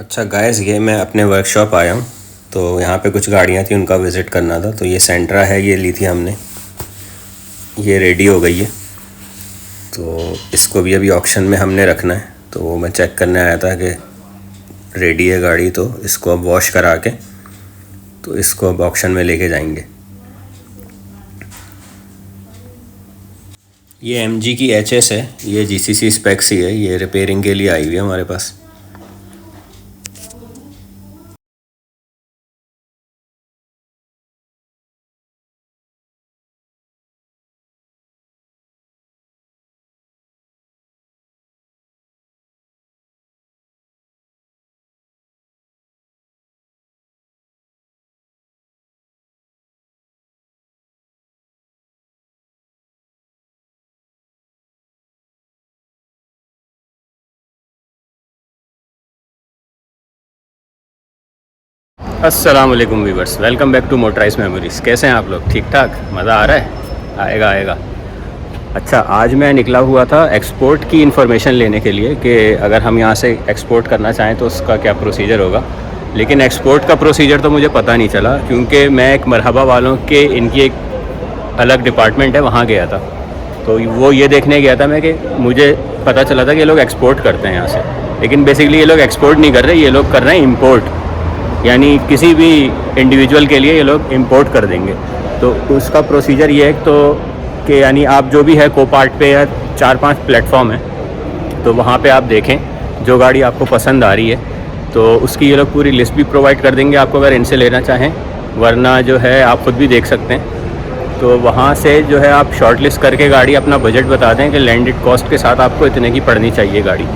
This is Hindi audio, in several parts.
अच्छा गाइस, ये मैं अपने वर्कशॉप आया हूँ। तो यहाँ पे कुछ गाड़ियाँ थी, उनका विज़िट करना था। तो ये सेंट्रा है, ये ली थी हमने। ये रेडी हो गई है, तो इसको भी अभी ऑक्शन में हमने रखना है। तो वो मैं चेक करने आया था कि रेडी है गाड़ी, तो इसको अब वॉश करा के तो इसको अब ऑक्शन में लेके जाएंगे। ये MG की HS है, ये GCC स्पेक्स ही है। ये रिपेयरिंग के लिए आई हुई है हमारे पास। अस्सलाम वालेकुम viewers, welcome back to Motorize Memories. कैसे हैं आप लोग? ठीक ठाक? मज़ा आ रहा है? आएगा आएगा। अच्छा, आज मैं निकला हुआ था एक्सपोर्ट की इन्फॉर्मेशन लेने के लिए कि अगर हम यहाँ से एक्सपोर्ट करना चाहें तो उसका क्या प्रोसीजर होगा। लेकिन एक्सपोर्ट का प्रोसीजर तो मुझे पता नहीं चला, क्योंकि मैं एक मरहबा वालों के इनकी एक अलग डिपार्टमेंट है, वहाँ गया था। तो वो ये देखने गया था मैं कि मुझे पता चला था कि ये लोग एक्सपोर्ट करते हैं यहाँ से। लेकिन बेसिकली ये लोग एक्सपोर्ट नहीं कर रहे, ये लोग कर रहे हैं इम्पोर्ट। यानी किसी भी इंडिविजुअल के लिए ये लोग इंपोर्ट कर देंगे। तो उसका प्रोसीजर ये है तो कि यानी आप जो भी है कोपार्ट पे या 4-5 प्लेटफॉर्म है, तो वहाँ पे आप देखें जो गाड़ी आपको पसंद आ रही है तो उसकी ये लोग पूरी लिस्ट भी प्रोवाइड कर देंगे आपको, अगर इनसे लेना चाहें। वरना जो है आप ख़ुद भी देख सकते हैं। तो वहाँ से जो है आप शॉर्ट लिस्ट करके गाड़ी अपना बजट बता दें कि लैंडेड कॉस्ट के साथ आपको इतने की पड़नी चाहिए गाड़ी।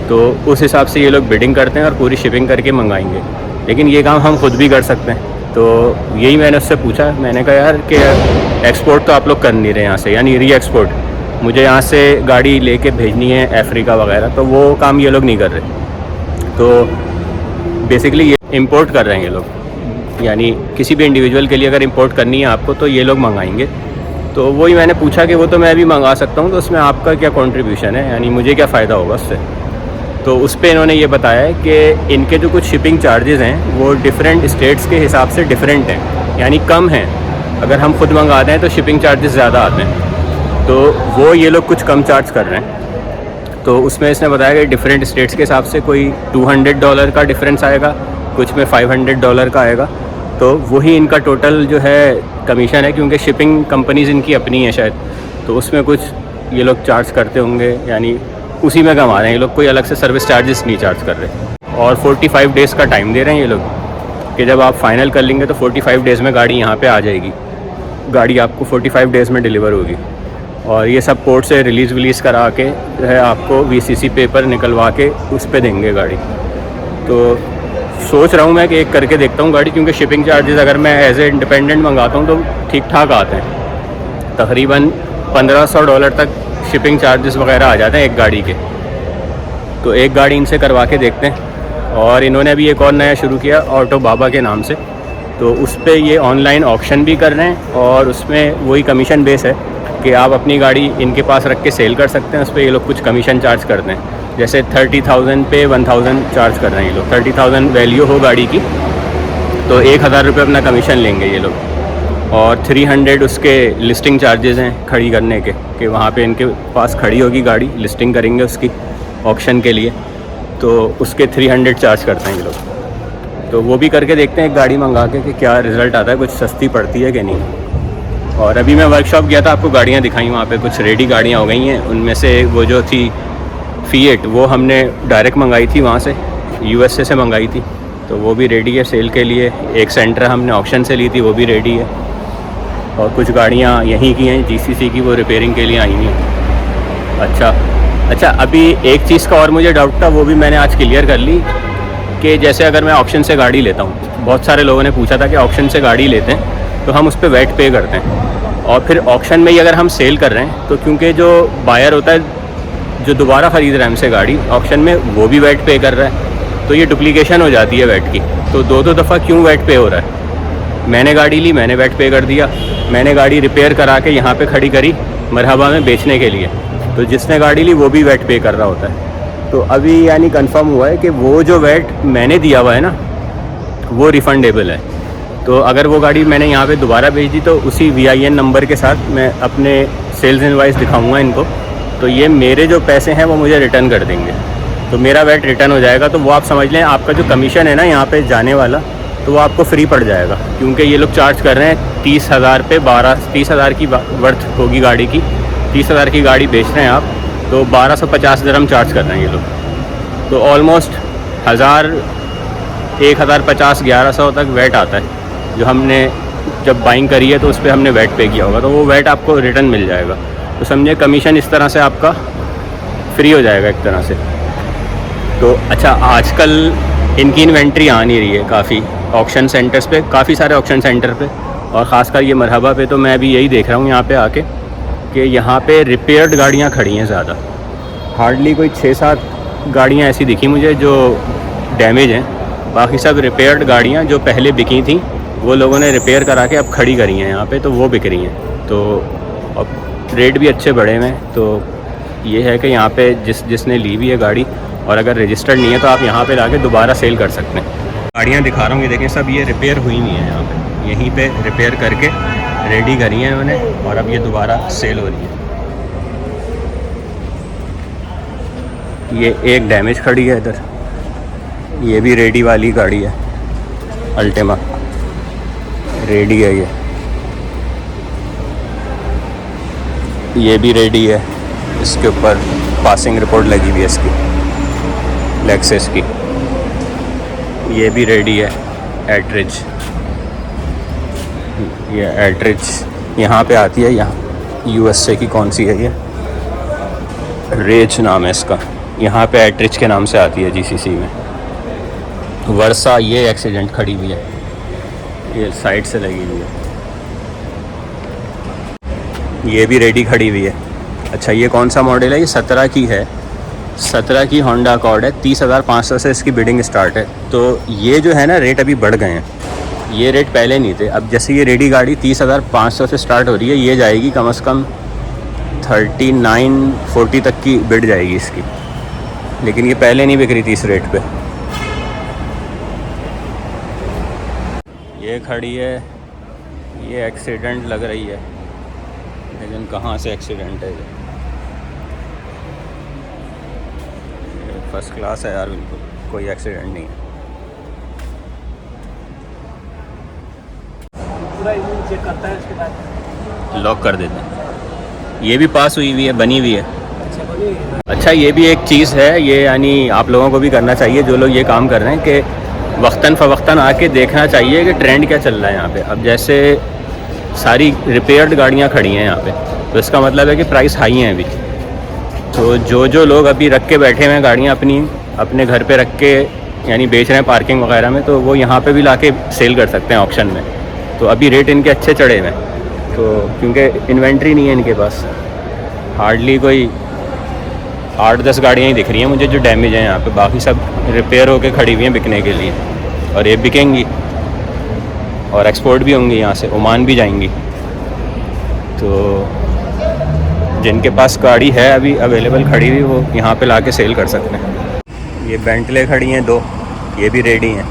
तो उस हिसाब से ये लोग बिडिंग करते हैं और पूरी शिपिंग करके मंगाएंगे। लेकिन ये काम हम खुद भी कर सकते हैं। तो यही मैंने उससे पूछा, मैंने कहा यार कि एक्सपोर्ट तो आप लोग कर नहीं रहे यहाँ से, यानी री एक्सपोर्ट मुझे यहाँ से गाड़ी लेके भेजनी है अफ्रीका वगैरह, तो वो काम ये लोग नहीं कर रहे। तो बेसिकली ये इंपोर्ट कर रहे हैं ये लोग। यानी किसी भी इंडिविजुअल के लिए अगर इंपोर्ट करनी है आपको तो ये लोग मंगाएंगे। तो वही मैंने पूछा कि वो तो मैं भी मंगा सकता हूँ, तो उसमें आपका क्या कंट्रीब्यूशन है, यानी मुझे क्या फ़ायदा होगा उससे। तो उस पर इन्होंने ये बताया है कि इनके जो कुछ शिपिंग चार्जेस हैं वो डिफरेंट स्टेट्स के हिसाब से डिफरेंट हैं, यानी कम हैं। अगर हम खुद मंगाते हैं तो शिपिंग चार्जेस ज़्यादा आते हैं, तो वो ये लोग कुछ कम चार्ज कर रहे हैं। तो उसमें इसने बताया कि डिफरेंट स्टेट्स के हिसाब से कोई $200 का डिफरेंस आएगा, कुछ में $500 का आएगा। तो वही इनका टोटल जो है कमीशन है, क्योंकि शिपिंग कंपनीज़ इनकी अपनी है शायद, तो उसमें कुछ ये लोग चार्ज करते होंगे, यानी उसी में कमा रहे हैं ये लोग। कोई अलग से सर्विस चार्जेस नहीं चार्ज कर रहे। और 45 डेज़ का टाइम दे रहे हैं ये लोग कि जब आप फाइनल कर लेंगे तो 45 डेज़ में गाड़ी यहाँ पे आ जाएगी। गाड़ी आपको 45 डेज़ में डिलीवर होगी। और ये सब पोर्ट से रिलीज़ करा के जो है आपको VCC पेपर निकलवा के उस पर देंगे गाड़ी। तो सोच रहा हूँ मैं कि एक करके देखता हूँ गाड़ी, क्योंकि शिपिंग चार्जेस अगर मैं एज ए इंडिपेंडेंट मंगाता हूँ तो ठीक ठाक आते हैं। तकरीबन $1500 तक शिपिंग चार्जेस वगैरह आ जाते हैं एक गाड़ी के। तो एक गाड़ी इनसे करवा के देखते हैं। और इन्होंने अभी एक और नया शुरू किया ऑटो बाबा के नाम से, तो उस पर ये ऑनलाइन ऑक्शन भी कर रहे हैं और उसमें वही कमीशन बेस है कि आप अपनी गाड़ी इनके पास रख के सेल कर सकते हैं। उस पर ये लोग कुछ कमीशन चार्ज करते हैं, जैसे 30,000 पे 1,000 चार्ज कर रहे हैं ये लोग। 30,000 वैल्यू हो गाड़ी की तो 1,000 रुपये अपना कमीशन लेंगे ये लोग। और 300 उसके लिस्टिंग चार्जेस हैं खड़ी करने के, कि वहाँ पे इनके पास खड़ी होगी गाड़ी, लिस्टिंग करेंगे उसकी ऑक्शन के लिए, तो उसके 300 चार्ज करते हैं ये लोग। तो वो भी करके देखते हैं एक गाड़ी मंगा के कि क्या रिज़ल्ट आता है, कुछ सस्ती पड़ती है कि नहीं। और अभी मैं वर्कशॉप गया था, आपको गाड़ियाँ दिखाई, वहाँ पे कुछ रेडी गाड़ियाँ हो गई हैं। उनमें से वो जो थी फिएट, वो हमने डायरेक्ट मंगाई थी वहाँ से, USA से मंगाई थी, तो वो भी रेडी है सेल के लिए। एक सेंट्रा हमने ऑक्शन से ली थी, वो भी रेडी है। और कुछ गाड़ियाँ यहीं की हैं GCC की, वो रिपेयरिंग के लिए आई हुई हैं। अच्छा, अभी एक चीज़ का और मुझे डाउट था, वो भी मैंने आज क्लियर कर ली कि जैसे अगर मैं ऑक्शन से गाड़ी लेता हूँ, बहुत सारे लोगों ने पूछा था कि ऑक्शन से गाड़ी लेते हैं तो हम उस पर वैट पे करते हैं, और फिर ऑक्शन में ही अगर हम सेल कर रहे हैं तो क्योंकि जो बायर होता है जो दोबारा ख़रीद रहा है हमसे गाड़ी ऑक्शन में, वो भी वैट पे कर रहा है, तो ये डुप्लीकेशन हो जाती है वैट की। तो दो दफ़ा क्यों वैट पे हो रहा है? मैंने गाड़ी ली, मैंने वैट पे कर दिया, मैंने गाड़ी रिपेयर करा के यहाँ पे खड़ी करी मरहबा में बेचने के लिए, तो जिसने गाड़ी ली वो भी वैट पे कर रहा होता है। तो अभी यानी कंफर्म हुआ है कि वो जो वैट मैंने दिया हुआ है ना वो रिफ़ंडेबल है। तो अगर वो गाड़ी मैंने यहाँ पे दोबारा भेज दी तो उसी VIN नंबर के साथ मैं अपने सेल्स इनवॉइस दिखाऊंगा इनको, तो ये मेरे जो पैसे हैं वो मुझे रिटर्न कर देंगे, तो मेरा वैट रिटर्न हो जाएगा। तो वो आप समझ लें आपका जो कमीशन है ना यहाँ पे जाने वाला, तो वो आपको फ्री पड़ जाएगा, क्योंकि ये लोग चार्ज कर रहे हैं 30,000 पे 30,000 की वर्थ होगी गाड़ी की। 30,000 की गाड़ी बेच रहे हैं आप, तो 1250 दिरहम चार्ज कर रहे हैं ये लोग। तो ऑलमोस्ट 1050 1100 तक वैट आता है। जो हमने जब बाइंग करी है तो उस पर हमने वैट पे किया होगा, तो वो वैट आपको रिटर्न मिल जाएगा। तो समझे कमीशन इस तरह से आपका फ्री हो जाएगा एक तरह से। तो अच्छा, आजकल इनकी इन्वेंट्री आ नहीं रही है काफ़ी ऑक्शन सेंटर्स पे, काफ़ी सारे ऑक्शन सेंटर पे, और ख़ासकर ये मरहबा पे। तो मैं अभी यही देख रहा हूँ यहाँ पे आके कि यहाँ पे रिपेयर्ड गाड़ियाँ खड़ी हैं ज़्यादा। हार्डली कोई 6-7 गाड़ियाँ ऐसी दिखी मुझे जो डैमेज हैं, बाकी सब रिपेयर्ड गाड़ियाँ जो पहले बिकी थी वो लोगों ने रिपेयर करा के अब खड़ी करी हैं यहाँ पे, तो वो बिक रही हैं। तो अब रेट भी अच्छे बढ़े हुए हैं। तो ये है कि यहाँ पे जिसने ली भी है गाड़ी और अगर रजिस्टर्ड नहीं है तो आप यहाँ पे लाके दोबारा सेल कर सकते हैं। गाड़ियाँ दिखा रहा हूँ, ये देखें सब ये रिपेयर हुई नहीं है, यहाँ पे यहीं पे रिपेयर करके रेडी करी हैं इन्होंने और अब ये दोबारा सेल हो रही है। ये एक डैमेज खड़ी है इधर, ये भी रेडी वाली गाड़ी है, अल्टेमा रेडी है ये भी रेडी है। इसके ऊपर पासिंग रिपोर्ट लगी हुई है इसकी, लेक्सस की। ये भी रेडी है, एट्रिज। ये एट्रिज यहाँ पे आती है, यहाँ USA की कौन सी है ये, रेज नाम है इसका, यहाँ पे एट्रिज के नाम से आती है GCC में। वर्सा ये एक्सीडेंट खड़ी हुई है, ये साइड से लगी हुई है। ये भी रेडी खड़ी हुई है। अच्छा, ये कौन सा मॉडल है, ये 17 की है, 17 की होंडा अकॉर्ड है। 30,500 से इसकी बिडिंग स्टार्ट है। तो ये जो है ना रेट अभी बढ़ गए हैं, ये रेट पहले नहीं थे। अब जैसे ये रेडी गाड़ी 30,500 से स्टार्ट हो रही है, ये जाएगी कम से कम 39-40 तक की बिड जाएगी इसकी, लेकिन ये पहले नहीं बिक रही थी इस रेट पे। ये खड़ी है, ये एक्सीडेंट लग रही है, लेकिन कहाँ से एक्सीडेंट है ये फर्स्ट क्लास है यार, बिल्कुल कोई एक्सीडेंट नहीं है। पूरा इंजन चेक करता है, उसके बाद लॉक कर देते हैं। ये भी पास हुई हुई है, बनी हुई है। अच्छा बनी हुई है। अच्छा, ये भी एक चीज़ है, ये यानी आप लोगों को भी करना चाहिए जो लोग ये काम कर रहे हैं, कि वक्तन फ़वक्तन आके देखना चाहिए कि ट्रेंड क्या चल रहा है यहाँ पे। अब जैसे सारी रिपेयर्ड गाड़ियाँ खड़ी हैं यहाँ पे, तो इसका मतलब है कि प्राइस हाई हैं अभी। तो जो लोग अभी रख के बैठे हुए हैं गाड़ियाँ अपने घर पे रख के यानी बेच रहे हैं पार्किंग वगैरह में, तो वो यहाँ पे भी लाके सेल कर सकते हैं ऑक्शन में। तो अभी रेट इनके अच्छे चढ़े हुए हैं, तो क्योंकि इन्वेंट्री नहीं है इनके पास, हार्डली कोई 8-10 गाड़ियाँ ही दिख रही हैं मुझे जो डैमेज हैं यहाँ पे, बाकी सब रिपेयर होके खड़ी हुई हैं बिकने के लिए। और ये बिकेंगी और एक्सपोर्ट भी होंगी, यहाँ से ओमान भी जाएंगी। तो जिनके पास गाड़ी है अभी अवेलेबल खड़ी हुई, वो यहाँ पे लाके सेल कर सकते हैं। ये बेंटले खड़ी हैं 2, ये भी रेडी हैं।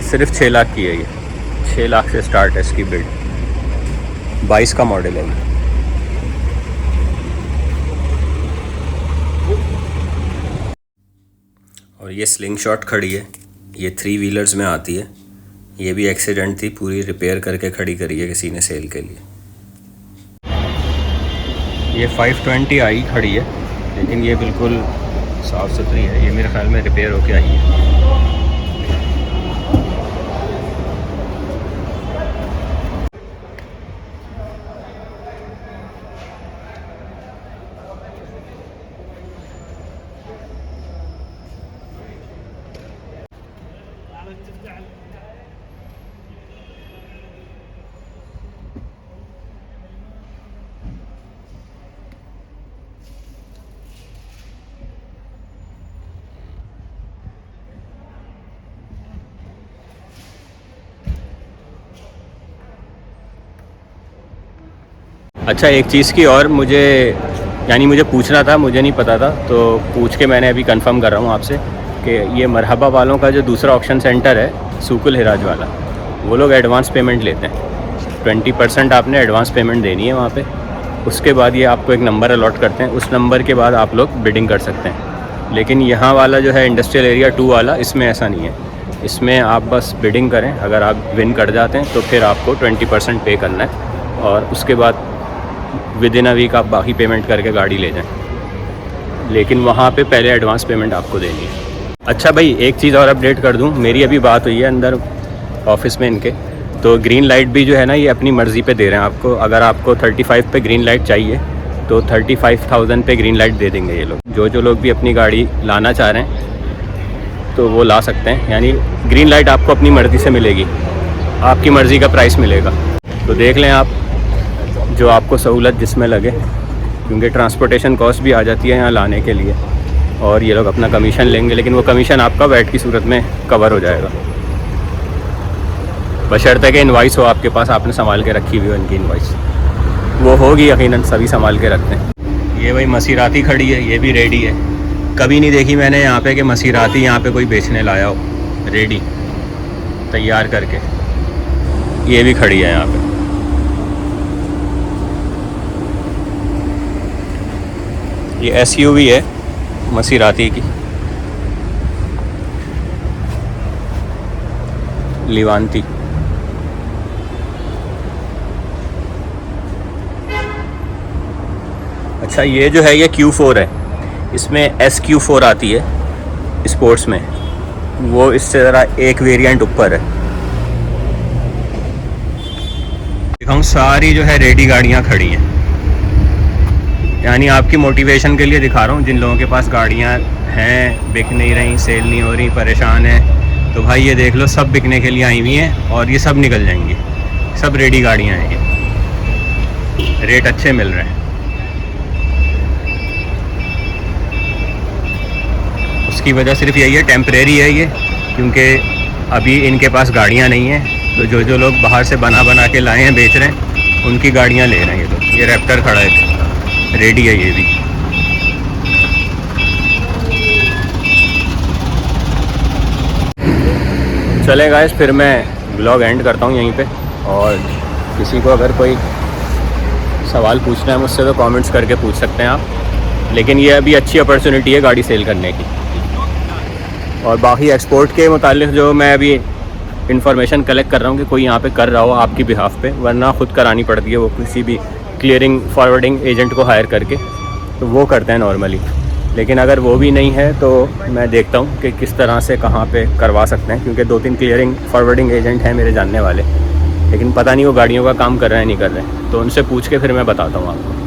सिर्फ 6 लाख की है ये, 6 लाख से स्टार्ट है इसकी बिल्ड। 22 का मॉडल है ये। और ये स्लिंग शॉट खड़ी है, ये 3 व्हीलर्स में आती है। ये भी एक्सीडेंट थी, पूरी रिपेयर करके खड़ी करी है किसी ने सेल के लिए। ये 520i खड़ी है, लेकिन ये बिल्कुल साफ़ सुथरी है, ये मेरे ख्याल में रिपेयर होके आई है। अच्छा, एक चीज़ की और मुझे पूछना था, मुझे नहीं पता था, तो पूछ के मैंने अभी कंफर्म कर रहा हूँ आपसे कि ये मरहबा वालों का जो दूसरा ऑक्शन सेंटर है सूकुल हिराज वाला, वो लोग एडवांस पेमेंट लेते हैं। 20% आपने एडवांस पेमेंट देनी है वहाँ पे। उसके बाद ये आपको एक नंबर अलॉट करते हैं, उस नंबर के बाद आप लोग बिडिंग कर सकते हैं। लेकिन यहाँ वाला जो है इंडस्ट्रियल एरिया 2 वाला, इसमें ऐसा नहीं है। इसमें आप बस बिडिंग करें, अगर आप विन कर जाते हैं तो फिर आपको 20% पे करना है और उसके बाद विद इन अ वीक आप बाकी पेमेंट करके गाड़ी ले जाएं। लेकिन वहाँ पे पहले एडवांस पेमेंट आपको देनी है। अच्छा भाई, एक चीज़ और अपडेट कर दूँ, मेरी अभी बात हुई है अंदर ऑफिस में इनके, तो ग्रीन लाइट भी जो है ना ये अपनी मर्ज़ी पे दे रहे हैं आपको। अगर आपको 35 पे ग्रीन लाइट चाहिए तो 35,000 पे ग्रीन लाइट दे देंगे ये लोग। जो लोग भी अपनी गाड़ी लाना चाह रहे हैं तो वो ला सकते हैं, यानी ग्रीन लाइट आपको अपनी मर्ज़ी से मिलेगी, आपकी मर्ज़ी का प्राइस मिलेगा। तो देख लें आप जो आपको सहूलत जिसमें लगे, क्योंकि ट्रांसपोर्टेशन कॉस्ट भी आ जाती है यहाँ लाने के लिए, और ये लोग अपना कमीशन लेंगे, लेकिन वो कमीशन आपका वैट की सूरत में कवर हो जाएगा, बशर्ते कि इनवाइस हो आपके पास, आपने संभाल के रखी हुई हो इनकी इनवाइस। वो होगी यकीनन, सभी संभाल के रखते हैं। ये भाई मसीराती खड़ी है, ये भी रेडी है। कभी नहीं देखी मैंने यहाँ पे कि मसीराती यहाँ पे कोई बेचने लाया हो, रेडी तैयार करके। ये भी खड़ी है यहाँ पे। ये SUV है मसीराती की, लिवांती। अच्छा, ये जो है ये Q4 है, इसमें SQ4 आती है स्पोर्ट्स में, वो इससे ज़रा एक वेरिएंट ऊपर है। दिखाऊँ, सारी जो है रेडी गाड़ियाँ खड़ी हैं, यानी आपकी मोटिवेशन के लिए दिखा रहा हूँ। जिन लोगों के पास गाड़ियाँ हैं, बिक नहीं रही, सेल नहीं हो रही, परेशान हैं, तो भाई ये देख लो, सब बिकने के लिए आई हुई हैं और ये सब निकल जाएंगी। सब रेडी गाड़ियाँ हैं, ये रेट अच्छे मिल रहे हैं। उसकी वजह सिर्फ यही है, टेम्परेरी है ये, क्योंकि अभी इनके पास गाड़ियाँ नहीं हैं, तो जो लोग बाहर से बना के लाए हैं, बेच रहे हैं, उनकी गाड़ियाँ ले रहे हैं ये लोग। ये रैप्टर खड़ा है, रेडी है ये भी। चले गाइस, फिर मैं ब्लॉग एंड करता हूँ यहीं पे, और किसी को अगर कोई सवाल पूछना है मुझसे तो कमेंट्स करके पूछ सकते हैं आप। लेकिन ये अभी अच्छी अपॉर्चुनिटी है गाड़ी सेल करने की। और बाकी एक्सपोर्ट के मुतालिक जो मैं अभी इंफॉर्मेशन कलेक्ट कर रहा हूँ कि कोई यहाँ पे कर रहा हो आपकी बिहाफ पे, वरना ख़ुद करानी पड़ती है वो किसी भी क्लियरिंग फॉरवर्डिंग एजेंट को हायर करके, तो वो करते हैं नॉर्मली। लेकिन अगर वो भी नहीं है तो मैं देखता हूँ कि किस तरह से कहाँ पे करवा सकते हैं, क्योंकि 2-3 क्लियरिंग फॉरवर्डिंग एजेंट हैं मेरे जानने वाले, लेकिन पता नहीं वो गाड़ियों का काम कर रहे हैं नहीं कर रहे हैं, तो उनसे पूछ के फिर मैं बताता हूँ आपको।